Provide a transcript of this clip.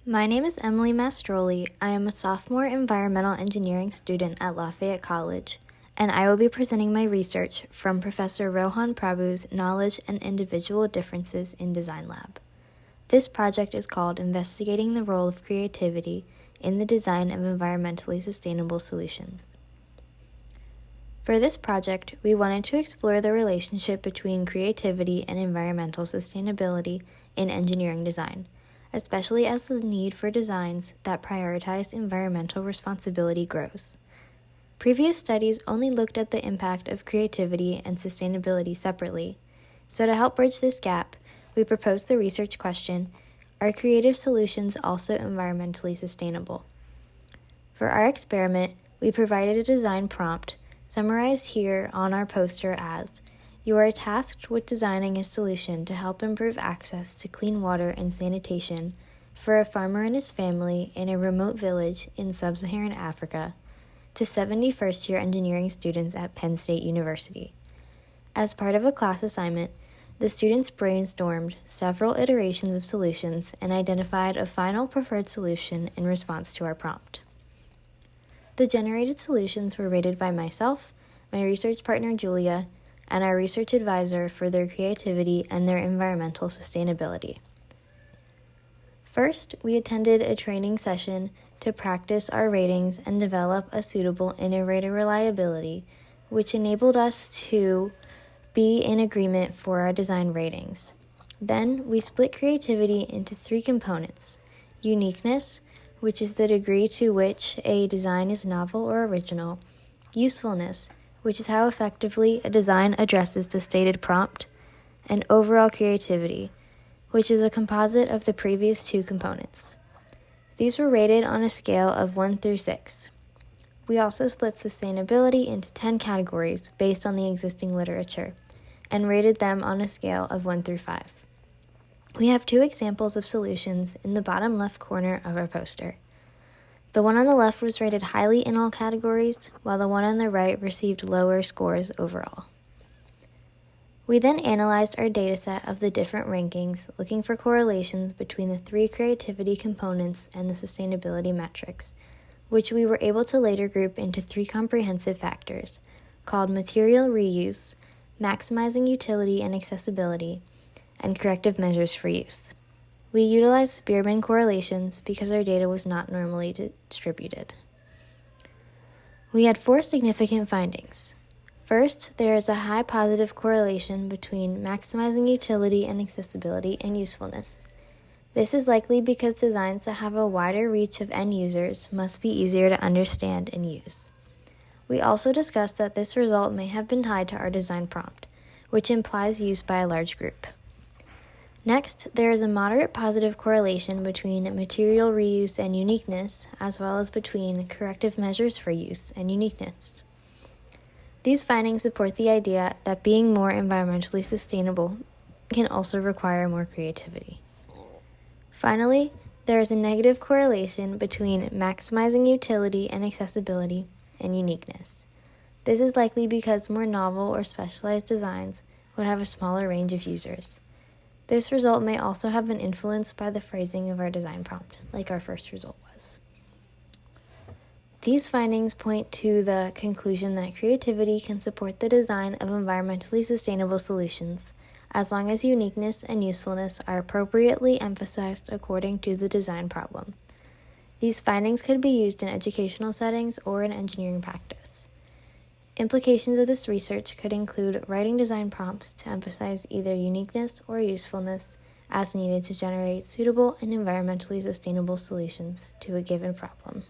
My name is Emily Mastroly. I am a sophomore environmental engineering student at Lafayette College, and I will be presenting my research from Professor Rohan Prabhu's Knowledge and Individual Differences in Design Lab. This project is called Investigating the Role of Creativity in the Design of Environmentally Sustainable Solutions. For this project, we wanted to explore the relationship between creativity and environmental sustainability in engineering design, especially as the need for designs that prioritize environmental responsibility grows. Previous studies only looked at the impact of creativity and sustainability separately, so to help bridge this gap, we proposed the research question, are creative solutions also environmentally sustainable? For our experiment, we provided a design prompt, summarized here on our poster as, you are tasked with designing a solution to help improve access to clean water and sanitation for a farmer and his family in a remote village in sub-Saharan Africa to 70 first-year engineering students at Penn State University. As part of a class assignment, the students brainstormed several iterations of solutions and identified a final preferred solution in response to our prompt. The generated solutions were rated by myself, my research partner Julia, and our research advisor for their creativity and their environmental sustainability. First, we attended a training session to practice our ratings and develop a suitable iterator reliability, which enabled us to be in agreement for our design ratings. Then, we split creativity into 3 components: uniqueness, which is the degree to which a design is novel or original; usefulness, which is how effectively a design addresses the stated prompt; and overall creativity, which is a composite of the previous 2 components. These were rated on a scale of 1 through 6. We also split sustainability into 10 categories based on the existing literature, and rated them on a scale of 1 through 5. We have 2 examples of solutions in the bottom left corner of our poster. The one on the left was rated highly in all categories, while the one on the right received lower scores overall. We then analyzed our dataset of the different rankings, looking for correlations between the 3 creativity components and the sustainability metrics, which we were able to later group into 3 comprehensive factors, called material reuse, maximizing utility and accessibility, and corrective measures for use. We utilized Spearman correlations because our data was not normally distributed. We had 4 significant findings. First, there is a high positive correlation between maximizing utility and accessibility and usefulness. This is likely because designs that have a wider reach of end users must be easier to understand and use. We also discussed that this result may have been tied to our design prompt, which implies use by a large group. Next, there is a moderate positive correlation between material reuse and uniqueness, as well as between corrective measures for use and uniqueness. These findings support the idea that being more environmentally sustainable can also require more creativity. Finally, there is a negative correlation between maximizing utility and accessibility and uniqueness. This is likely because more novel or specialized designs would have a smaller range of users. This result may also have been influenced by the phrasing of our design prompt, like our first result was. These findings point to the conclusion that creativity can support the design of environmentally sustainable solutions, as long as uniqueness and usefulness are appropriately emphasized according to the design problem. These findings could be used in educational settings or in engineering practice. Implications of this research could include writing design prompts to emphasize either uniqueness or usefulness as needed to generate suitable and environmentally sustainable solutions to a given problem.